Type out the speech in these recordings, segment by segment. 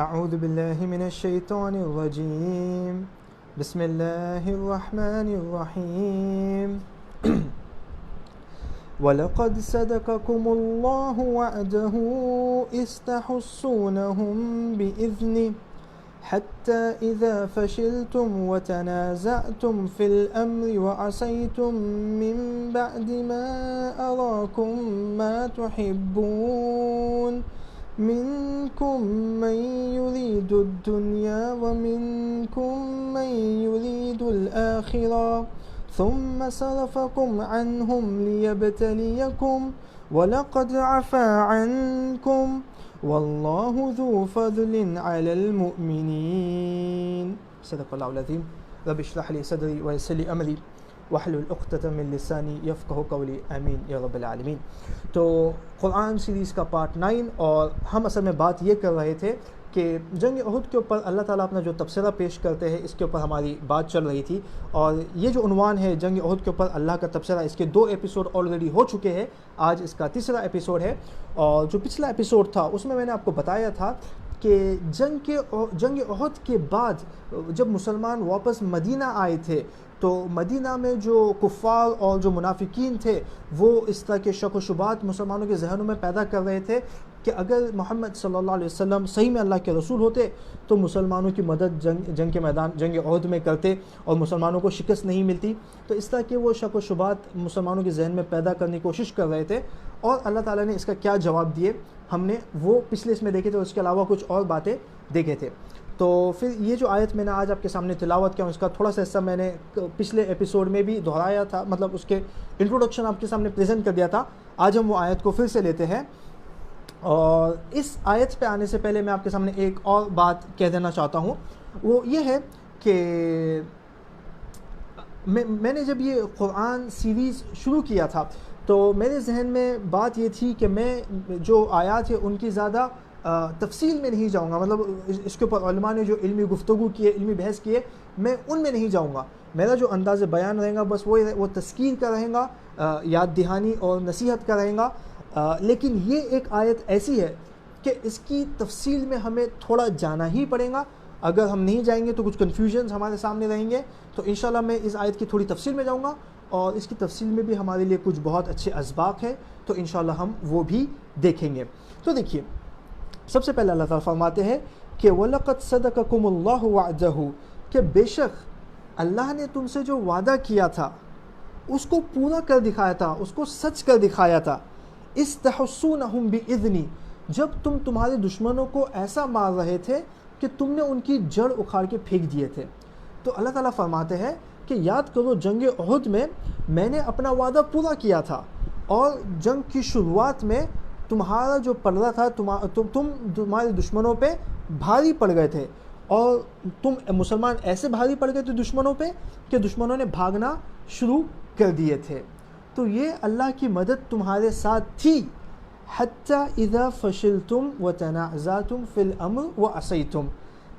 اعوذ باللہ من الشیطان الرجیم بسم اللہ الرحمن الرحیم وَلَقَدْ صَدَقَكُمُ اللَّهُ وَعْدَهُ إِذْ تَحُسُّونَهُم بِإِذْنِهِ حَتَّى إِذَا فَشِلْتُمْ وَتَنَازَعْتُمْ فِي الْأَمْرِ وَعَصَيْتُم مِّن بَعْدِ مَا أَرَاكُم مَّا تُحِبُّونَ مِنكُم مَّن يُرِيدُ الدُّنْيَا وَمِنكُم مَّن يُرِيدُ الْآخِرَةَ ثُمَّ صَرَفَكُمْ عَنْهُمْ لِيَبْتَلِيَكُمْ وَلَقَدْ عَفَا عَنْكُمْ وَاللَّهُ ذُو فَضْلٍ عَلَى الْمُؤْمِنِينَ صدق اللہ العظیم رب اشرح لي صدری ويسر لي امری واحلل عقدۃ من لسانی یفقہوا قولی آمین یا رب العالمین۔ تو قرآن سیریز کا پارٹ 9، اور ہم اصل میں بات یہ کر رہے تھے کہ جنگ احد کے اوپر اللہ تعالیٰ اپنا جو تبصرہ پیش کرتے ہیں اس کے اوپر ہماری بات چل رہی تھی، اور یہ جو عنوان ہے جنگ احد کے اوپر اللہ کا تبصرہ، اس کے 2 ایپیسوڈ آلریڈی ہو چکے ہیں، آج اس کا 3را ایپیسوڈ ہے۔ اور جو پچھلا ایپیسوڈ تھا اس میں نے آپ کو بتایا تھا کہ جنگ احد کے بعد جب مسلمان واپس مدینہ آئے تھے تو مدینہ میں جو کفار اور جو منافقین تھے وہ اس طرح کے شک و شبہات مسلمانوں کے ذہنوں میں پیدا کر رہے تھے کہ اگر محمد صلی اللہ علیہ وسلم صحیح میں اللہ کے رسول ہوتے تو مسلمانوں کی مدد جنگ کے میدان جنگ احد میں کرتے اور مسلمانوں کو شکست نہیں ملتی۔ تو اس طرح کے وہ شک و شبہات مسلمانوں کے ذہن میں پیدا کرنے کی کوشش کر رہے تھے، اور اللہ تعالیٰ نے اس کا کیا جواب دیے ہم نے وہ پچھلے اس میں دیکھے تھے، اس کے علاوہ کچھ اور باتیں دیکھے تھے۔ تو پھر یہ جو آیت میں نے آج آپ کے سامنے تلاوت کیا، اس کا تھوڑا سا حصہ میں نے پچھلے ایپیسوڈ میں بھی دہرایا تھا، مطلب اس کے انٹروڈکشن آپ کے سامنے پریزنٹ کر دیا تھا۔ آج ہم وہ آیت کو پھر سے لیتے ہیں، اور اس آیت پہ آنے سے پہلے میں آپ کے سامنے ایک اور بات کہہ دینا چاہتا ہوں، وہ یہ ہے کہ میں نے جب یہ قرآن سیریز شروع کیا تھا تو میرے ذہن میں بات یہ تھی کہ میں جو آیات ہیں ان کی زیادہ تفصیل میں نہیں جاؤں گا، مطلب اس کے اوپر علماء نے جو علمی گفتگو کی ہے، علمی بحث کی ہے، میں ان میں نہیں جاؤں گا۔ میرا جو انداز بیان رہے گا بس وہ تذکیر کا رہے گا، یاد دہانی اور نصیحت کا رہے گا۔ لیکن یہ ایک آیت ایسی ہے کہ اس کی تفصیل میں ہمیں تھوڑا جانا ہی پڑے گا۔ اگر ہم نہیں جائیں گے تو کچھ کنفیوژنز ہمارے سامنے رہیں گے، تو انشاءاللہ میں اس آیت کی تھوڑی تفصیل میں جاؤں گا، اور اس کی تفصیل میں بھی ہمارے لیے کچھ بہت اچھے اسباق ہیں، تو انشاءاللہ ہم وہ بھی دیکھیں گے۔ تو دیکھیے، سب سے پہلے اللہ تعالیٰ فرماتے ہیں کہ وَلَقَدْ صَدَقَكُمُ اللَّهُ وَعْدَهُ، کہ بے شک اللہ نے تم سے جو وعدہ کیا تھا اس کو پورا کر دکھایا تھا، اس کو سچ کر دکھایا تھا۔ اِذْ تَحُسُّونَهُم بِإِذْنِي، جب تم تمہارے دشمنوں کو ایسا مار رہے تھے کہ تم نے ان کی جڑ اکھاڑ کے پھینک دیے تھے۔ تو اللہ تعالیٰ فرماتے ہیں کہ یاد کرو جنگ احد میں نے اپنا وعدہ پورا کیا تھا، اور جنگ کی شروعات میں تمہارا جو پلڑا تھا تم تمہارے دشمنوں پہ بھاری پڑ گئے تھے، اور تم مسلمان ایسے بھاری پڑ گئے تھے دشمنوں پہ کہ دشمنوں نے بھاگنا شروع کر دیے تھے۔ تو یہ اللہ کی مدد تمہارے ساتھ تھی، حتیٰ اذا فشلتم وتنازعتم فی الامر وعصیتم،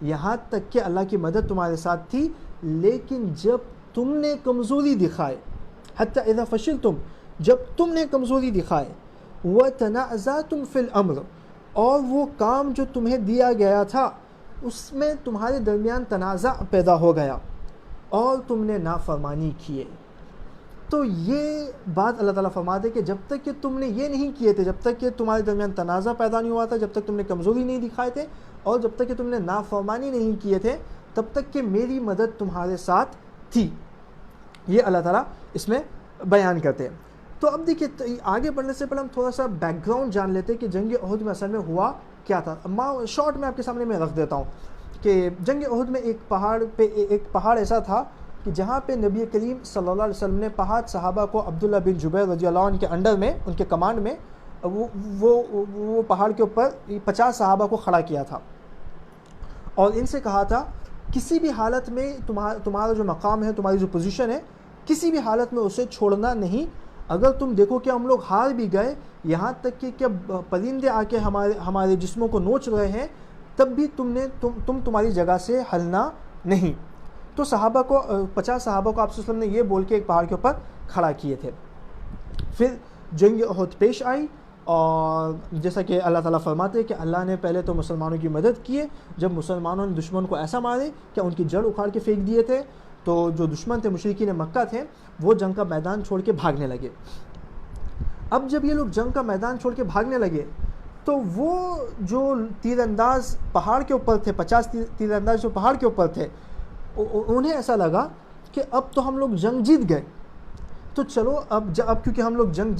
یہاں تک کہ اللہ کی مدد تمہارے ساتھ تھی لیکن جب تم نے کمزوری دکھائے، حتیٰ اذا فشلتم، جب تم نے کمزوری دکھائے، وتنازعتم فی الامر، اور وہ کام جو تمہیں دیا گیا تھا اس میں تمہارے درمیان تنازع پیدا ہو گیا اور تم نے نافرمانی کیے۔ تو یہ بات اللہ تعالیٰ فرماتے کہ جب تک کہ تم نے یہ نہیں کیے تھے، جب تک کہ تمہارے درمیان تنازع پیدا نہیں ہوا تھا، جب تک تم نے کمزوری نہیں دکھائے تھے، اور جب تک کہ تم نے نافرمانی نہیں کیے تھے، تب تک کہ میری مدد تمہارے ساتھ تھی۔ یہ اللہ تعالیٰ اس میں بیان کرتے ہیں۔ تو اب دیکھیے، آگے بڑھنے سے پہلے ہم تھوڑا سا بیک گراؤنڈ جان لیتے کہ جنگ احد میں اصل میں ہوا کیا تھا۔ شارٹ میں آپ کے سامنے میں رکھ دیتا ہوں کہ جنگ احد میں ایک پہاڑ ایسا تھا کہ جہاں پہ نبی کریم صلی اللہ علیہ وسلم نے 5 صحابہ کو عبداللہ بن جبیر رضی اللہ عنہ کے انڈر میں، ان کے کمانڈ میں، وہ پہاڑ کے اوپر 50 صحابہ کو کھڑا کیا تھا، اور ان سے کہا تھا کسی بھی حالت میں تمہارا جو مقام ہے، تمہاری جو پوزیشن ہے، کسی بھی حالت میں اسے چھوڑنا نہیں۔ اگر تم دیکھو کہ ہم لوگ ہار بھی گئے، یہاں تک کہ پرندے آ کے ہمارے جسموں کو نوچ رہے ہیں، تب بھی تم تمہاری جگہ سے ہلنا نہیں۔ تو 50 صحابہ کو آپ صلی اللہ علیہ وسلم نے یہ بول کے ایک پہاڑ کے اوپر کھڑا کیے تھے۔ پھر جنگ احد پیش آئی، اور جیسا کہ اللہ تعالیٰ فرماتے ہیں کہ اللہ نے پہلے تو مسلمانوں کی مدد کی ہے جب مسلمانوں نے دشمن کو ایسا مارے کہ ان کی جڑ اکھاڑ کے پھینک دیے تھے، تو جو دشمن تھے مشرکین مکہ تھے وہ جنگ کا میدان چھوڑ کے بھاگنے لگے۔ اب جب یہ لوگ جنگ کا میدان چھوڑ کے بھاگنے لگے تو وہ جو تیر انداز پہاڑ کے اوپر تھے، 50 تیر انداز جو پہاڑ کے اوپر تھے، انہیں ایسا لگا کہ اب تو ہم لوگ جنگ جیت گئے، تو چلو اب کیونکہ ہم لوگ جنگ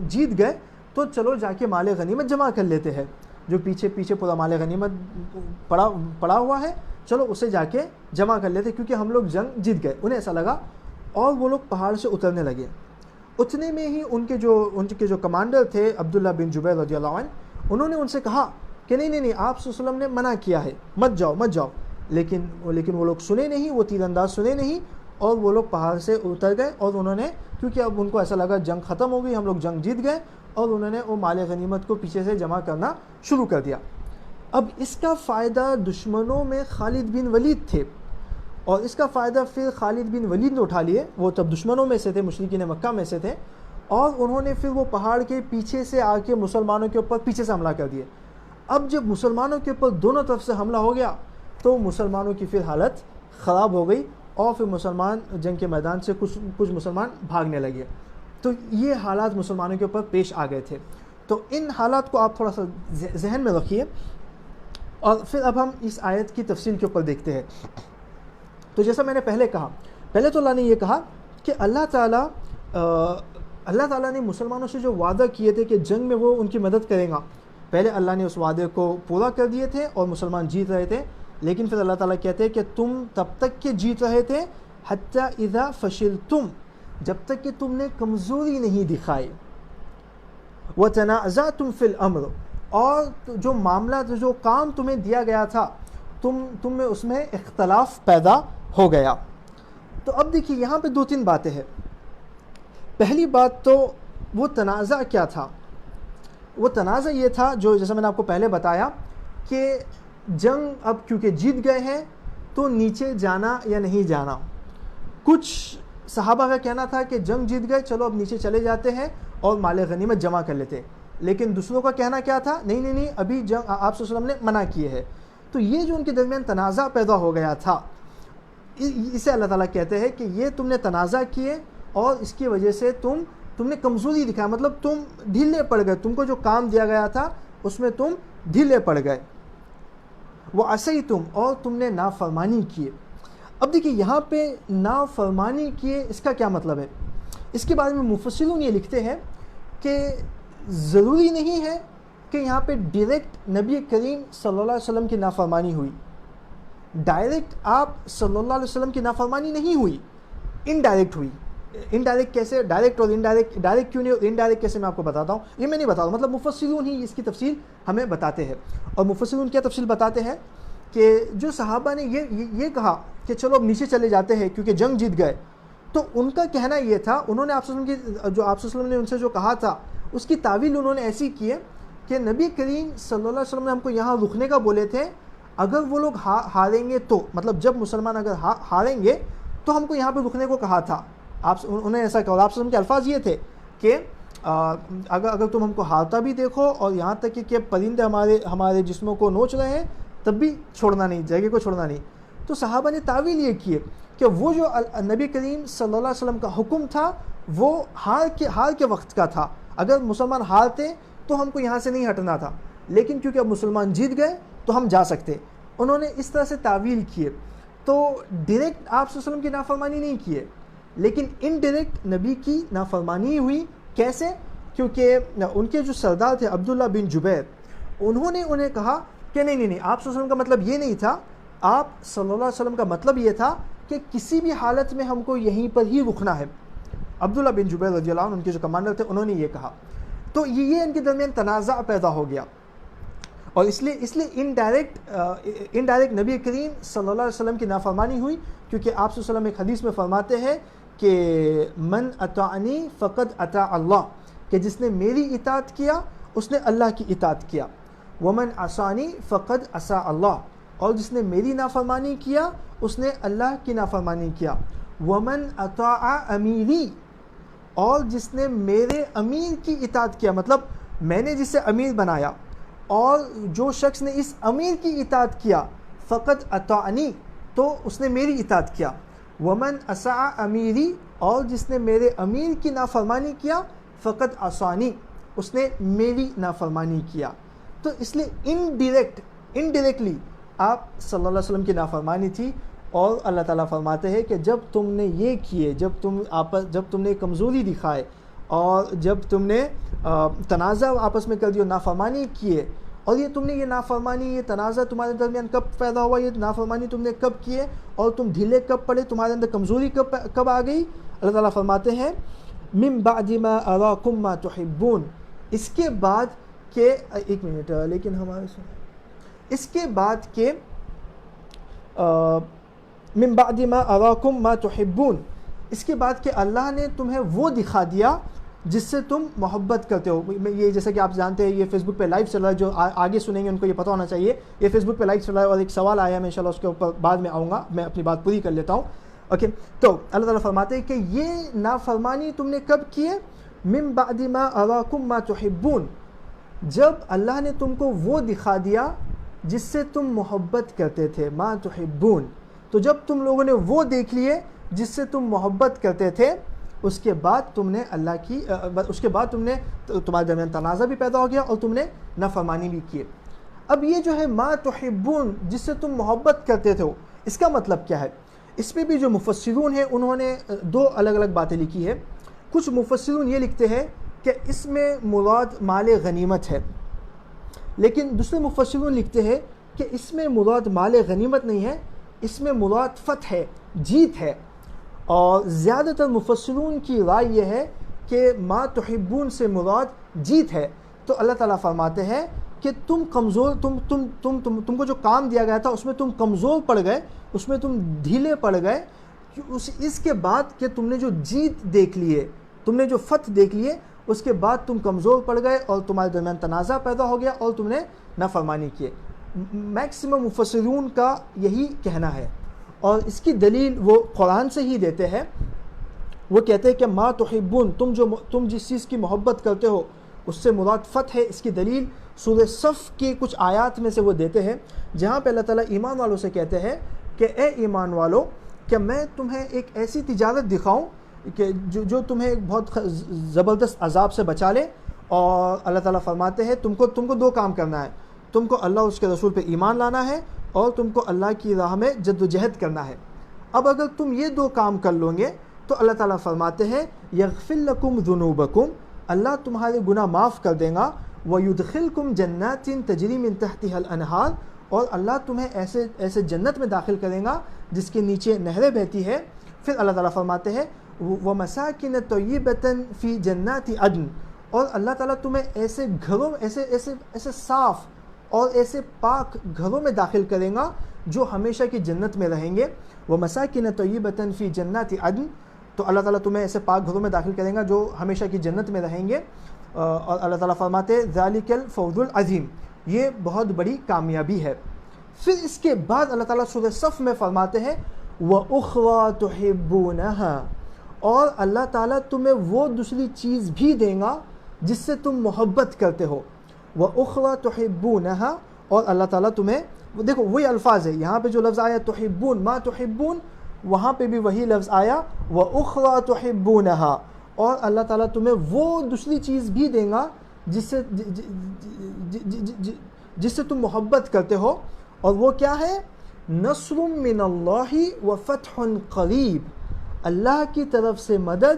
جیت گئے تو چلو جا کے مال غنیمت جمع کر لیتے ہیں، جو پیچھے پورا مال غنیمت پڑا ہوا ہے، چلو اسے جا کے جمع کر لیتے کیونکہ ہم لوگ جنگ جیت گئے۔ انہیں ایسا لگا اور وہ لوگ پہاڑ سے اترنے لگے۔ اتنے میں ہی ان کے جو کمانڈر تھے عبداللہ بن جبیر رضی اللہ عنہ، انہوں نے ان سے کہا کہ نہیں آپ صلی اللہ علیہ وسلم نے منع کیا ہے، مت جاؤ، لیکن وہ لوگ سنے نہیں، وہ تیر انداز سنے نہیں، اور وہ لوگ پہاڑ سے اتر گئے، اور انہوں نے کیونکہ اب ان کو ایسا لگا جنگ ختم ہو گئی، ہم لوگ جنگ جیت گئے، اور انہوں نے وہ مال غنیمت کو پیچھے سے جمع کرنا شروع کر دیا۔ اب اس کا فائدہ دشمنوں میں خالد بن ولید تھے، اور اس کا فائدہ پھر خالد بن ولید نے اٹھا لیے، وہ تب دشمنوں میں سے تھے، مشرکین مکہ میں سے تھے، اور انہوں نے پھر وہ پہاڑ کے پیچھے سے آ کے مسلمانوں کے اوپر پیچھے سے حملہ کر دیا۔ اب جب مسلمانوں کے اوپر دونوں طرف سے حملہ ہو گیا تو مسلمانوں کی پھر حالت خراب ہو گئی، اور پھر مسلمان جنگ کے میدان سے کچھ مسلمان بھاگنے لگے۔ تو یہ حالات مسلمانوں کے اوپر پیش آ گئے تھے۔ تو ان حالات کو آپ تھوڑا سا ذہن میں رکھیے، اور پھر اب ہم اس آیت کی تفصیل کے اوپر دیکھتے ہیں۔ تو جیسا میں نے پہلے کہا، پہلے تو اللہ نے یہ کہا کہ اللہ تعالیٰ نے مسلمانوں سے جو وعدہ کیے تھے کہ جنگ میں وہ ان کی مدد کرے گا، پہلے اللہ نے اس وعدے کو پورا کر دیے تھے اور مسلمان جیت رہے تھے، لیکن پھر اللہ تعالیٰ کہتے ہیں کہ تم تب تک کہ جیت رہے تھے حتیٰ اذا فشلتم، جب تک کہ تم نے کمزوری نہیں دکھائی، وتنازعتم فی الامر، اور جو معاملہ جو کام تمہیں دیا گیا تھا تم میں اس میں اختلاف پیدا ہو گیا۔ تو اب دیکھیے یہاں پہ 2-3 باتیں ہیں۔ پہلی بات تو وہ تنازع کیا تھا؟ وہ تنازع یہ تھا جو جیسا میں نے آپ کو پہلے بتایا کہ جنگ اب کیونکہ جیت گئے ہیں تو نیچے جانا یا نہیں جانا۔ کچھ صحابہ کا کہنا تھا کہ جنگ جیت گئے، چلو اب نیچے چلے جاتے ہیں اور مال غنیمت جمع کر لیتے، لیکن دوسروں کا کہنا کیا تھا؟ نہیں ابھی جنگ آپ صلی اللہ علیہ وسلم نے منع کیے ہے۔ تو یہ جو ان کے درمیان تنازع پیدا ہو گیا تھا، اسے اللہ تعالیٰ کہتے ہیں کہ یہ تم نے تنازع کیے اور اس کی وجہ سے تم نے کمزوری دکھایا، مطلب تم ڈھیلے پڑ گئے، تم کو جو کام دیا گیا تھا اس میں تم ڈھیلے پڑ گئے۔ وَعَصَيْتُمْ، اور تم نے نافرمانی کیے۔ اب دیکھیے یہاں پہ نافرمانی کیے، اس کا کیا مطلب ہے؟ اس کے بارے میں مفسرون یہ لکھتے ہیں کہ ضروری نہیں ہے کہ یہاں پہ ڈائریکٹ نبی کریم صلی اللہ علیہ وسلم کی نافرمانی ہوئی، ڈائریکٹ آپ صلی اللہ علیہ وسلم کی نافرمانی نہیں ہوئی، انڈائریکٹ ہوئی۔ انڈائریکٹ کیسے؟ ڈائریکٹ اور انڈائریکٹ، ڈائریکٹ کیوں نہیں اور انڈائریکٹ کیسے، میں آپ کو بتاتا ہوں۔ یہ میں نہیں بتا رہا ہوں، مطلب مفسرون ہی اس کی تفصیل ہمیں بتاتے ہیں۔ اور مفسرون کیا تفصیل بتاتے ہیں کہ جو صحابہ نے یہ کہا کہ چلو اب نیچے چلے جاتے ہیں کیونکہ جنگ جیت گئے، تو ان کا کہنا یہ تھا، انہوں نے آپ صلی اللہ علیہ وسلم کی جو آپ صلی اللہ علیہ وسلم نے ان سے جو کہا تھا اس کی تعویل انہوں نے ایسی کی ہے کہ نبی کریم صلی اللہ علیہ وسلم نے ہم کو یہاں رکنے کا بولے تھے، اگر وہ لوگ ہاریں گے تو، مطلب جب مسلمان اگر ہاریں گے تو ہم کو یہاں پہ رکنے کو کہا تھا۔ انہیں ایسا کہا، آپ صلی اللہ علیہ وسلم کے الفاظ یہ تھے کہ اگر تم ہم کو ہارتا بھی دیکھو اور یہاں تک کہ پرندے ہمارے جسموں کو نوچ رہے ہیں تب بھی چھوڑنا نہیں، جگہ کو چھوڑنا نہیں۔ تو صحابہ نے تعویل یہ کی کہ وہ جو نبی کریم صلی اللہ علیہ وسلم کا حکم تھا وہ ہار کے وقت کا تھا، اگر مسلمان ہارتے تو ہم کو یہاں سے نہیں ہٹنا تھا، لیکن کیونکہ اب مسلمان جیت گئے تو ہم جا سکتے۔ انہوں نے اس طرح سے تعویل کیے، تو ڈائریکٹ آپ صلی اللہ علیہ وسلم کی نافرمانی نہیں کیے، لیکن انڈائریکٹ نبی کی نافرمانی ہوئی۔ کیسے؟ کیونکہ ان کے جو سردار تھے عبداللہ بن جبیر، انہیں کہا کہ نہیں آپ صلی اللہ علیہ وسلم کا مطلب یہ نہیں تھا، آپ صلی اللہ علیہ وسلم کا مطلب یہ تھا کہ کسی بھی حالت میں ہم کو یہیں پر ہی رکنا ہے۔ عبداللہ بن جبیر رضی اللہ عنہ ان کے جو کمانڈر تھے انہوں نے یہ کہا، تو یہ ان کے درمیان تنازع پیدا ہو گیا، اور اس لیے انڈائریکٹ نبی کریم صلی اللہ علیہ وسلم کی نافرمانی ہوئی، کیونکہ آپ صلی اللہ علیہ وسلم ایک حدیث میں فرماتے ہیں کہ من اطاعنی فقد اطاع اللہ، کہ جس نے میری اطاعت کیا اس نے اللہ کی اطاعت کیا، ومن عصانی فقد عصا اللہ، اور جس نے میری نافرمانی کیا اس نے اللہ کی نافرمانی کیا، ومن اطاع امیری، اور جس نے میرے امیر کی اطاعت کیا، مطلب میں نے جسے امیر بنایا اور جو شخص نے اس امیر کی اطاعت کیا فقط اطاعنی تو اس نے میری اطاعت کیا، ومن اساء امیری اور جس نے میرے امیر کی نافرمانی کیا فقط عصانی اس نے میری نافرمانی کیا۔ تو اس لیے انڈائریکٹلی آپ صلی اللہ علیہ وسلم کی نافرمانی تھی، اور اللہ تعالیٰ فرماتے ہیں کہ جب تم نے یہ کیے، جب تم نے کمزوری دکھائے اور جب تم نے تنازع آپس میں کر دی اور نافرمانی کیے، اور یہ تم نے یہ نافرمانی، یہ تنازع تمہارے درمیان کب پیدا ہوا، یہ نافرمانی تم نے کب کیے اور تم ڈھیلے کب پڑے، تمہارے اندر کمزوری کب آ گئی؟ اللہ تعالیٰ فرماتے ہیں من بعد ما اراکم ما تحبون، اس کے بعد کہ ایک منٹ لیکن ہمارے اس کے بعد کہ من بعد ما اراکم ما تحبون، اس کے بعد کہ اللہ نے تمہیں وہ دکھا دیا جس سے تم محبت کرتے ہو۔ یہ جیسا کہ آپ جانتے ہیں یہ فیس بک پہ لائیو چل رہا ہے، جو آگے سنیں گے ان کو یہ پتہ ہونا چاہیے یہ فیس بک پہ لائیو چل رہا ہے، اور ایک سوال آیا ہے، میں انشاءاللہ اس کے اوپر بعد میں آؤں گا، میں اپنی بات پوری کر لیتا ہوں۔ اوکے، تو اللہ تعالیٰ فرماتے ہیں کہ یہ نافرمانی تم نے کب کی ہے؟ من بعد ما اراکم ما تحبون، جب اللہ نے تم کو وہ دکھا دیا جس سے تم محبت کرتے تھے، ما تحبون، تو جب تم لوگوں نے وہ دیکھ لیے جس سے تم محبت کرتے تھے، اس کے بعد تم نے تمہارے درمیان تنازع بھی پیدا ہو گیا اور تم نے نافرمانی بھی کی۔ اب یہ جو ہے ما تحبون جس سے تم محبت کرتے تھے، اس کا مطلب کیا ہے؟ اس میں بھی جو مفسرون ہیں انہوں نے دو الگ الگ باتیں لکھی ہے۔ کچھ مفسرون یہ لکھتے ہیں کہ اس میں مراد مال غنیمت ہے، لیکن دوسرے مفسرون لکھتے ہیں کہ اس میں مراد مال غنیمت نہیں ہے، اس میں مراد فتح ہے، جیت ہے۔ اور زیادہ تر مفسرون کی رائے یہ ہے کہ ما تحبون سے مراد جیت ہے۔ تو اللہ تعالیٰ فرماتے ہیں کہ تم کمزور تم کو جو کام دیا گیا تھا اس میں تم کمزور پڑ گئے، اس میں تم ڈھیلے پڑ گئے، اس کے بعد کہ تم نے جو جیت دیکھ لیے، تم نے جو فتح دیکھ لیے، اس کے بعد تم کمزور پڑ گئے اور تمہارے درمیان تنازع پیدا ہو گیا اور تم نے نافرمانی کی۔ میکسیمم مفسرون کا یہی کہنا ہے، اور اس کی دلیل وہ قرآن سے ہی دیتے ہیں۔ وہ کہتے ہیں کہ ما تحبون، تم جس چیز کی محبت کرتے ہو اس سے مراد فتح ہے۔ اس کی دلیل سورہ صف کی کچھ آیات میں سے وہ دیتے ہیں، جہاں پہ اللہ تعالیٰ ایمان والوں سے کہتے ہیں کہ اے ایمان والو، کہ میں تمہیں ایک ایسی تجارت دکھاؤں کہ جو تمہیں ایک بہت زبردست عذاب سے بچا لے۔ اور اللہ تعالیٰ فرماتے ہیں تم کو دو کام کرنا ہے، تم کو اللہ اور اس کے رسول پہ ایمان لانا ہے، اور تم کو اللہ کی راہ میں جد و جہد کرنا ہے۔ اب اگر تم یہ دو کام کر لو گے تو اللہ تعالیٰ فرماتے ہیں یغفر لکم ذنوبکم، اللہ تمہارے گناہ معاف کر دے گا، وَيُدْخِلْكُمْ جَنَّاتٍ تَجْرِي مِن تَحْتِهَا الْأَنْهَارُ، اور اللہ تمہیں ایسے جنت میں داخل کرے گا جس کے نیچے نہریں بہتی ہے۔ پھر اللہ تعالیٰ فرماتے ہیں وَمَسَاكِنَ طَيِّبَةً فِي جَنَّاتِ عَدْنٍ، اور اللہ تعالیٰ تمہیں ایسے گھروں، ایسے صاف اور ایسے پاک گھروں میں داخل کرے گا جو ہمیشہ کی جنت میں رہیں گے۔ وَمَسَاكِنَ طَيِّبَةً فِي جَنَّاتِ عَدْنٍ، تو اللہ تعالیٰ تمہیں ایسے پاک گھروں میں داخل کرے گا جو ہمیشہ کی جنت میں رہیں گے۔ اور اللہ تعالیٰ فرماتے ہیں ذَلِكَ الْفَوْزُ الْعَظِيمُ، یہ بہت بڑی کامیابی ہے۔ پھر اس کے بعد اللہ تعالیٰ سورہ صف میں فرماتے ہیں وَأُخْرَى تُحِبُّونَهَا، اور اللہ تعالیٰ تمہیں وہ دوسری چیز بھی دے گا جس سے تم محبت کرتے ہو۔ وَأُخْرَى تُحِبُّونَهَا، اور اللہ تعالیٰ تمہیں، دیکھو وہی الفاظ ہے، یہاں پہ جو لفظ آیا تحبون، ما تحبون، وہاں پہ بھی وہی لفظ آیا وَأُخْرَى تُحِبُّونَهَا، اور اللہ تعالیٰ تمہیں وہ دوسری چیز بھی دے گا جس سے تم محبت کرتے ہو، اور وہ کیا ہے؟ نصر من اللہ وفتح قریب، اللہ کی طرف سے مدد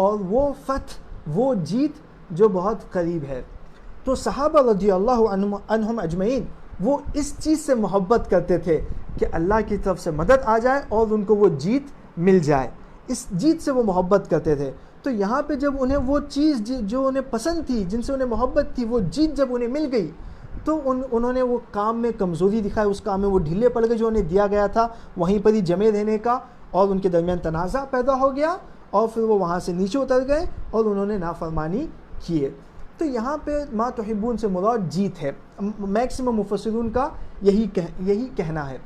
اور وہ فتح، وہ جیت جو بہت قریب ہے۔ تو صحابہ رضی اللہ عنہم اجمعین وہ اس چیز سے محبت کرتے تھے کہ اللہ کی طرف سے مدد آ جائے اور ان کو وہ جیت مل جائے، اس جیت سے وہ محبت کرتے تھے۔ تو یہاں پہ جب انہیں وہ چیز جو انہیں پسند تھی، جن سے انہیں محبت تھی، وہ جیت جب انہیں مل گئی تو انہوں نے وہ کام میں کمزوری دکھائی، اس کام میں وہ ڈھیلے پڑ گئے جو انہیں دیا گیا تھا وہیں پر ہی جمے رہنے کا، اور ان کے درمیان تنازع پیدا ہو گیا، اور پھر وہ وہاں سے نیچے اتر گئے اور انہوں نے نافرمانی کیے۔ تو یہاں پہ ما تحبون سے مراد جیت ہے، میکسیمم مفسرون کا یہی کہنا ہے۔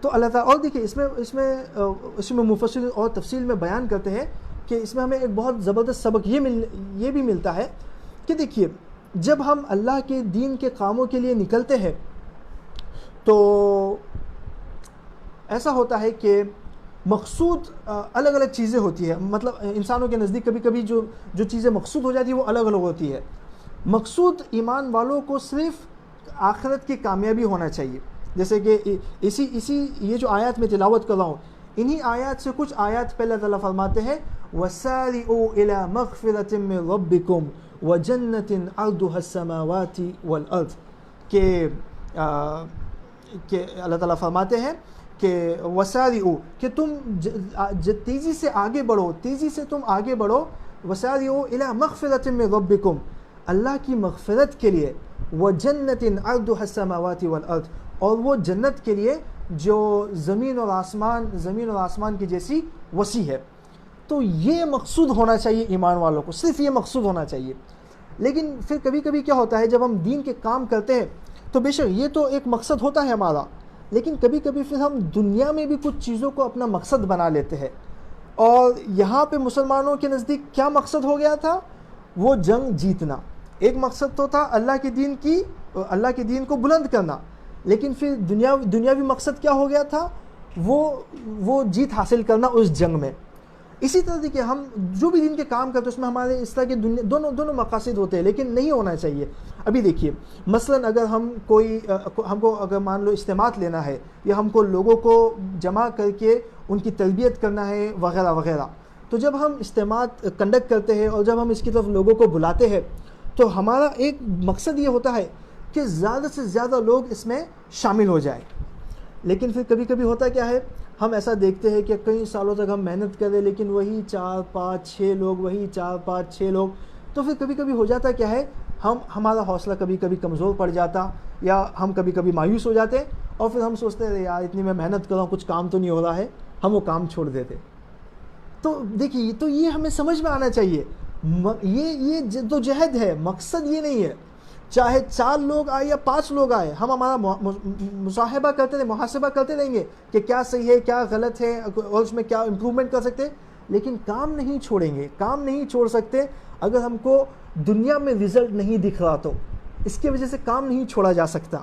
تو اللہ تعالیٰ، اور دیکھیں اس میں مفسرین اور تفصیل میں بیان کرتے ہیں کہ اس میں ہمیں ایک بہت زبردست سبق یہ بھی ملتا ہے کہ دیکھیے جب ہم اللہ کے دین کے کاموں کے لیے نکلتے ہیں تو ایسا ہوتا ہے کہ مقصود الگ الگ چیزیں ہوتی ہے. مطلب انسانوں کے نزدیک کبھی کبھی جو چیزیں مقصود ہو جاتی ہیں وہ الگ الگ ہوتی ہے. مقصود ایمان والوں کو صرف آخرت کی کامیابی ہونا چاہیے. جیسے کہ اسی یہ جو آیات میں تلاوت کر رہا ہوں انہی آیات سے کچھ آیات پہ اللہ تعالیٰ فرماتے ہیں وَسَارِعُوا إِلَى مَغْفِرَةٍ مِّن رَبِّكُمْ وَجَنَّةٍ عَرْضُهَا السَّمَاوَاتِ وَالْأَرْضِ کہ اللہ تعالیٰ فرماتے ہیں کہ وَسَارِعُوا کہ تم تیزی سے آگے بڑھو، تیزی سے تم آگے بڑھو. وَسَارِعُوا إِلَى مَغْفِرَةٍ مِّن رَبِّكُمْ اللہ کی مغفرت کے لیے. وَجَنَّةٍ عَرْضُهَا السَّمَاوَاتِ وَالْأَرْضِ اور وہ جنت کے لیے جو زمین اور آسمان کی جیسی وسیع ہے. تو یہ مقصود ہونا چاہیے ایمان والوں کو، صرف یہ مقصود ہونا چاہیے. لیکن پھر کبھی کبھی کیا ہوتا ہے جب ہم دین کے کام کرتے ہیں تو بے شک یہ تو ایک مقصد ہوتا ہے ہمارا، لیکن کبھی کبھی پھر ہم دنیا میں بھی کچھ چیزوں کو اپنا مقصد بنا لیتے ہیں. اور یہاں پہ مسلمانوں کے نزدیک کیا مقصد ہو گیا تھا؟ وہ جنگ جیتنا. ایک مقصد تو تھا اللہ کے دین کو بلند کرنا، لیکن پھر دنیاوی مقصد کیا ہو گیا تھا؟ وہ جیت حاصل کرنا اس جنگ میں. اسی طرح دیکھیے ہم جو بھی دین کے کام کرتے ہیں اس میں ہمارے اس طرح کے دونوں مقاصد ہوتے ہیں، لیکن نہیں ہونا چاہیے. ابھی دیکھیے مثلا اگر ہم کو اگر مان لو اجتماعات لینا ہے یا ہم کو لوگوں کو جمع کر کے ان کی تربیت کرنا ہے وغیرہ وغیرہ، تو جب ہم اجتماعات کنڈکٹ کرتے ہیں اور جب ہم اس کی طرف لوگوں کو بلاتے ہیں تو ہمارا ایک مقصد یہ ہوتا ہے کہ زیادہ سے زیادہ لوگ اس میں شامل ہو جائیں. لیکن پھر کبھی کبھی ہوتا کیا ہے، ہم ایسا دیکھتے ہیں کہ کئی سالوں تک ہم محنت کریں لیکن وہی 4 5 6 لوگ، وہی 4 5 6 لوگ. تو پھر کبھی کبھی ہو جاتا کیا ہے، ہمارا حوصلہ کبھی کبھی کمزور پڑ جاتا یا ہم کبھی کبھی مایوس ہو جاتے اور پھر ہم سوچتے ہیں یار اتنی میں محنت کر رہا ہوں کچھ کام تو نہیں ہو رہا ہے، ہم وہ کام چھوڑ دیتے. تو دیکھیے تو یہ ہمیں سمجھ میں آنا چاہیے، یہ جدوجہد ہے، مقصد یہ نہیں ہے. چاہے 4 لوگ آئے یا 5 لوگ آئے، ہم ہمارا محاسبہ کرتے رہیں گے کہ کیا صحیح ہے کیا غلط ہے اور اس میں کیا امپرومنٹ کر سکتے، لیکن کام نہیں چھوڑیں گے، کام نہیں چھوڑ سکتے. اگر ہم کو دنیا میں رزلٹ نہیں دکھ رہا تو اس کی وجہ سے کام نہیں چھوڑا جا سکتا.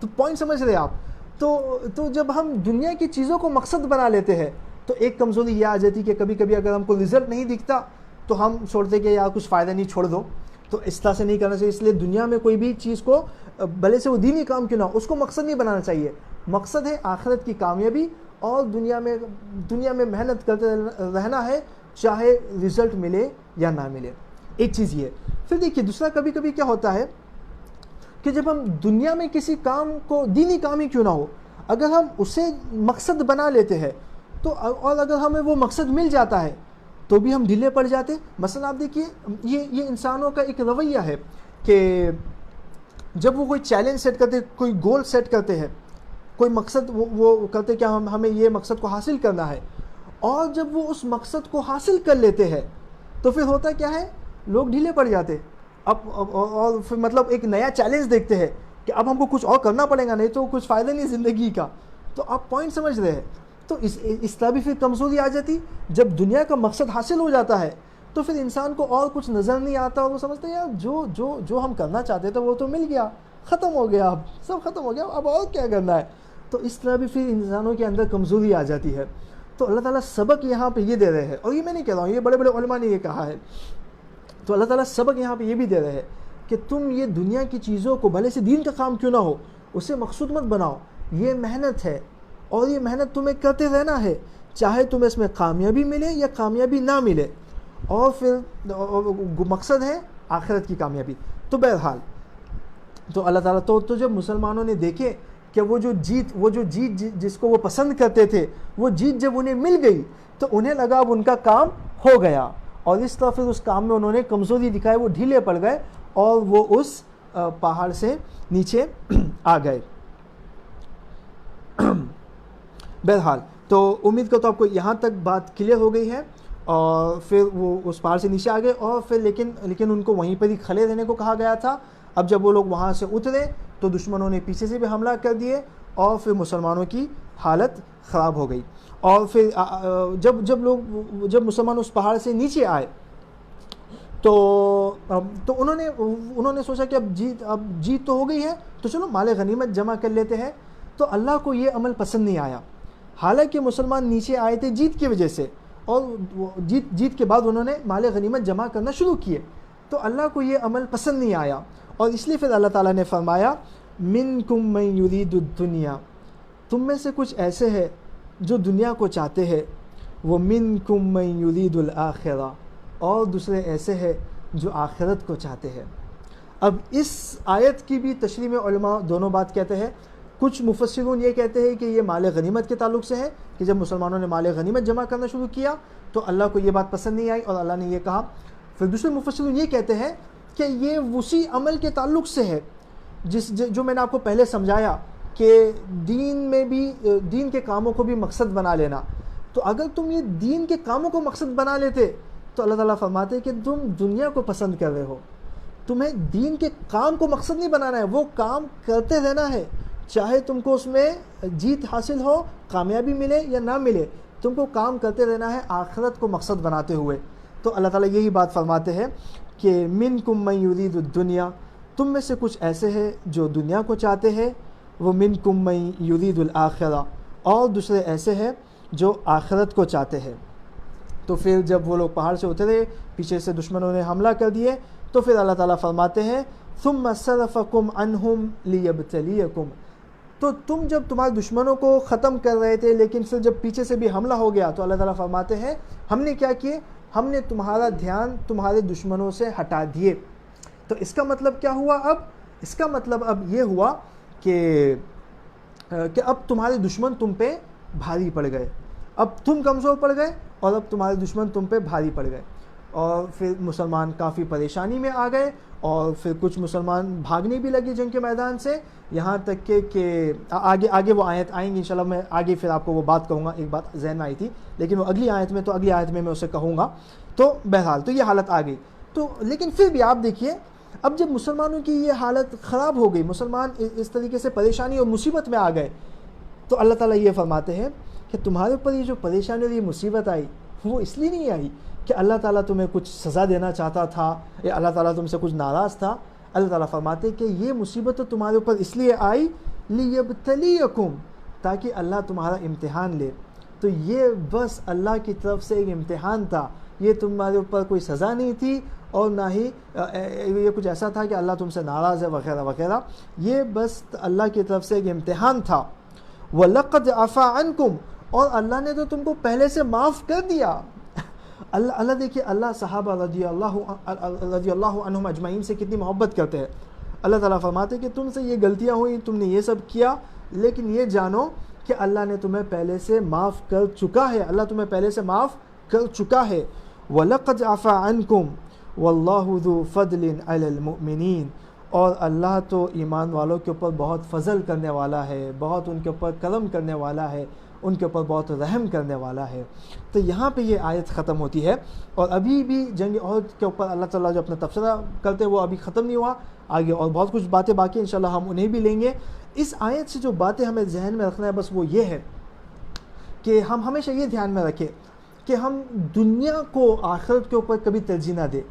تو پوائنٹ سمجھ رہے آپ؟ تو جب ہم دنیا کی چیزوں کو مقصد بنا لیتے ہیں تو ایک کمزوری یہ آ جاتی کہ کبھی کبھی اگر ہم کو رزلٹ نہیں دکھتا تو ہم چھوڑتے کہ یار کچھ فائدہ نہیں، چھوڑ دو. تو اس طرح سے نہیں کرنا چاہیے. اس لیے دنیا میں کوئی بھی چیز کو بھلے سے وہ دینی کام کیوں نہ ہو اس کو مقصد نہیں بنانا چاہیے. مقصد ہے آخرت کی کامیابی اور دنیا میں محنت کرتے رہنا ہے چاہے رزلٹ ملے یا نہ ملے. ایک چیز یہ. پھر دیکھیے دوسرا کبھی کبھی کیا ہوتا ہے کہ جب ہم دنیا میں کسی کام کو دینی کام ہی کیوں نہ ہو اگر ہم اسے مقصد بنا لیتے ہیں تو اور اگر ہمیں وہ مقصد مل جاتا ہے تو بھی ہم ڈھیلے پڑ جاتے. مثلا آپ دیکھیے یہ انسانوں کا ایک رویہ ہے کہ جب وہ کوئی چیلنج سیٹ کرتے، کوئی گول سیٹ کرتے ہیں، کوئی مقصد وہ کرتے کہ ہمیں یہ مقصد کو حاصل کرنا ہے، اور جب وہ اس مقصد کو حاصل کر لیتے ہیں تو پھر ہوتا کیا ہے، لوگ ڈھیلے پڑ جاتے. اور پھر مطلب ایک نیا چیلنج دیکھتے ہیں کہ اب ہم کو کچھ اور کرنا پڑے گا، نہیں تو کچھ فائدہ نہیں زندگی کا. تو آپ پوائنٹ سمجھ رہے ہیں. تو اس طرح بھی پھر کمزوری آ جاتی. جب دنیا کا مقصد حاصل ہو جاتا ہے تو پھر انسان کو اور کچھ نظر نہیں آتا اور وہ سمجھتے ہیں یار جو ہم کرنا چاہتے تھے وہ تو مل گیا، ختم ہو گیا، اب سب ختم ہو گیا، اب اور کیا کرنا ہے. تو اس طرح بھی پھر انسانوں کے اندر کمزوری آ جاتی ہے. تو اللہ تعالیٰ سبق یہاں پہ یہ دے رہے ہیں، اور یہ میں نہیں کہہ رہا ہوں، یہ بڑے بڑے علماء نے یہ کہا ہے. تو اللہ تعالیٰ سبق یہاں پہ یہ بھی دے رہے ہیں کہ تم یہ دنیا کی چیزوں کو بھلے سے دین کا کام کیوں نہ ہو اسے مقصود مت بناؤ. یہ محنت ہے اور یہ محنت تمہیں کرتے رہنا ہے چاہے تمہیں اس میں کامیابی ملے یا کامیابی نہ ملے. اور پھر مقصد ہے آخرت کی کامیابی. تو بہرحال تو اللہ تعالیٰ تو جب مسلمانوں نے دیکھے کہ وہ جو جیت جس کو وہ پسند کرتے تھے وہ جیت جب انہیں مل گئی تو انہیں لگا اب ان کا کام ہو گیا، اور اس طرح پھر اس کام میں انہوں نے کمزوری دکھائی، وہ ڈھیلے پڑ گئے اور وہ اس پہاڑ سے نیچے آ گئے. بہرحال تو امید کرتا ہوں آپ کو یہاں تک بات کلیئر ہو گئی ہے. اور پھر وہ اس پہاڑ سے نیچے آ گئے اور پھر لیکن ان کو وہیں پر ہی کھڑے رہنے کو کہا گیا تھا. اب جب وہ لوگ وہاں سے اترے تو دشمنوں نے پیچھے سے بھی حملہ کر دیے اور پھر مسلمانوں کی حالت خراب ہو گئی. اور پھر جب مسلمان اس پہاڑ سے نیچے آئے تو انہوں نے سوچا کہ اب جیت تو ہو گئی ہے تو چلو مال غنیمت جمع کر لیتے ہیں. تو اللہ کو یہ عمل پسند نہیں آیا. حالانکہ مسلمان نیچے آئے تھے جیت کی وجہ سے, اور جیت کے بعد انہوں نے مال غنیمت جمع کرنا شروع کیے, تو اللہ کو یہ عمل پسند نہیں آیا. اور اس لیے پھر اللہ تعالیٰ نے فرمایا منکم من یرید الدنیا, تم میں سے کچھ ایسے ہیں جو دنیا کو چاہتے ہیں, وہ منکم من یرید الآخرہ, اور دوسرے ایسے ہیں جو آخرت کو چاہتے ہیں. اب اس آیت کی بھی تشریح میں علماء دونوں بات کہتے ہیں. کچھ مفسرون یہ کہتے ہیں کہ یہ مال غنیمت کے تعلق سے ہے, کہ جب مسلمانوں نے مال غنیمت جمع کرنا شروع کیا تو اللہ کو یہ بات پسند نہیں آئی اور اللہ نے یہ کہا. پھر دوسرے مفسرون یہ کہتے ہیں کہ یہ اسی عمل کے تعلق سے ہے جو میں نے آپ کو پہلے سمجھایا, کہ دین میں بھی دین کے کاموں کو بھی مقصد بنا لینا. تو اگر تم یہ دین کے کاموں کو مقصد بنا لیتے تو اللہ تعالیٰ فرماتے کہ تم دنیا کو پسند کر رہے ہو, تمہیں دین کے کام کو مقصد نہیں بنانا ہے, وہ کام کرتے رہنا ہے, چاہے تم کو اس میں جیت حاصل ہو, کامیابی ملے یا نہ ملے, تم کو کام کرتے رہنا ہے آخرت کو مقصد بناتے ہوئے. تو اللہ تعالیٰ یہی بات فرماتے ہیں کہ منکم من یرید الدنیا, تم میں سے کچھ ایسے ہیں جو دنیا کو چاہتے ہیں, وہ منکم من یرید الآخرہ, اور دوسرے ایسے ہیں جو آخرت کو چاہتے ہیں. تو پھر جب وہ لوگ پہاڑ سے اترے, پیچھے سے دشمنوں نے حملہ کر دیے, تو پھر اللہ تعالیٰ فرماتے ہیں ثم صرفکم عنہم لیبتلیکم, تو تم جب تمہارے دشمنوں کو ختم کر رہے تھے لیکن پھر جب پیچھے سے بھی حملہ ہو گیا تو اللہ تعالیٰ فرماتے ہیں ہم نے کیا کیے, ہم نے تمہارا دھیان تمہارے دشمنوں سے ہٹا دیے. تو اس کا مطلب کیا ہوا؟ اب اس کا مطلب اب یہ ہوا کہ اب تمہارے دشمن تم پہ بھاری پڑ گئے, اب تم کمزور پڑ گئے اور اب تمہارے دشمن تم پہ بھاری پڑ گئے. اور پھر مسلمان کافی پریشانی میں آ گئے, اور پھر کچھ مسلمان بھاگنے بھی لگے جنگ کے میدان سے, یہاں تک کہ آگے وہ آیت آئیں گی انشاءاللہ, میں آگے پھر آپ کو وہ بات کہوں گا. ایک بات ذہن میں آئی تھی لیکن وہ اگلی آیت میں میں اسے کہوں گا. تو بہرحال تو یہ حالت آ گئی. تو لیکن پھر بھی آپ دیکھیے, اب جب مسلمانوں کی یہ حالت خراب ہو گئی, مسلمان اس طریقے سے پریشانی اور مصیبت میں آ گئے, تو اللہ تعالیٰ یہ فرماتے ہیں کہ تمہارے اوپر یہ جو پریشانی اور یہ مصیبت آئی وہ اس لیے نہیں آئی کہ اللہ تعالیٰ تمہیں کچھ سزا دینا چاہتا تھا یا اللہ تعالیٰ تم سے کچھ ناراض تھا. اللہ تعالیٰ فرماتے ہیں کہ یہ مصیبت تو تمہارے اوپر اس لیے آئی لیبتلیکم, تاکہ اللہ تمہارا امتحان لے. تو یہ بس اللہ کی طرف سے ایک امتحان تھا, یہ تمہارے اوپر کوئی سزا نہیں تھی اور نہ ہی یہ کچھ ایسا تھا کہ اللہ تم سے ناراض ہے وغیرہ وغیرہ. یہ بس اللہ کی طرف سے ایک امتحان تھا. وَلَقَدْ عَفَا عَنْكُمْ, اور اللہ نے تو تم کو پہلے سے معاف کر دیا. اللہ دیکھیے, اللہ صحابہ رضی اللہ عنہم اجمعین سے کتنی محبت کرتے ہیں. اللہ تعالیٰ فرماتے کہ تم سے یہ غلطیاں ہوئیں, تم نے یہ سب کیا, لیکن یہ جانو کہ اللہ نے تمہیں پہلے سے معاف کر چکا ہے, اللہ تمہیں پہلے سے معاف کر چکا ہے. وَلَقَدْ عَفَا عَنْكُمْ وَاللَّهُ ذُو فَضْلٍ عَلَى الْمُؤْمِنِينَ, اور اللہ تو ایمان والوں کے اوپر بہت فضل کرنے والا ہے, بہت ان کے اوپر کرم کرنے والا ہے, ان کے اوپر بہت رحم کرنے والا ہے. تو یہاں پہ یہ آیت ختم ہوتی ہے, اور ابھی بھی جنگ احد کے اوپر اللہ تعالیٰ جو اپنا تبصرہ کرتے وہ ابھی ختم نہیں ہوا, آگے اور بہت کچھ باتیں باقی ہیں, انشاءاللہ ہم انہیں بھی لیں گے. اس آیت سے جو باتیں ہمیں ذہن میں رکھنا ہے بس وہ یہ ہے کہ ہم ہمیشہ یہ دھیان میں رکھیں کہ ہم دنیا کو آخرت کے اوپر کبھی ترجیح نہ دیں,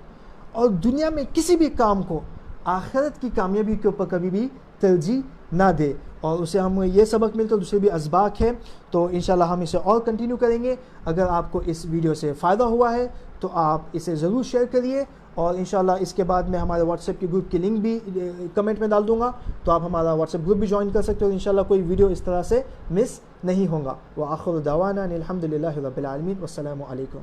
اور دنیا میں کسی بھی کام کو آخرت کی کامیابی کے اوپر کبھی بھی ترجیح نہ دے. اور اسے ہم یہ سبق ملتا ہے, دوسرے بھی اسباق ہے, تو انشاءاللہ ہم اسے اور کنٹینیو کریں گے. اگر آپ کو اس ویڈیو سے فائدہ ہوا ہے تو آپ اسے ضرور شیئر کریے, اور انشاءاللہ اس کے بعد میں ہمارے واٹس ایپ کی گروپ کی لنک بھی کمنٹ میں ڈال دوں گا, تو آپ ہمارا واٹس ایپ گروپ بھی جوائن کر سکتے ہو. انشاءاللہ کوئی ویڈیو اس طرح سے مس نہیں ہوگا. وآخر دعوانا ان الحمد للہ رب العالمین, والسلام علیکم.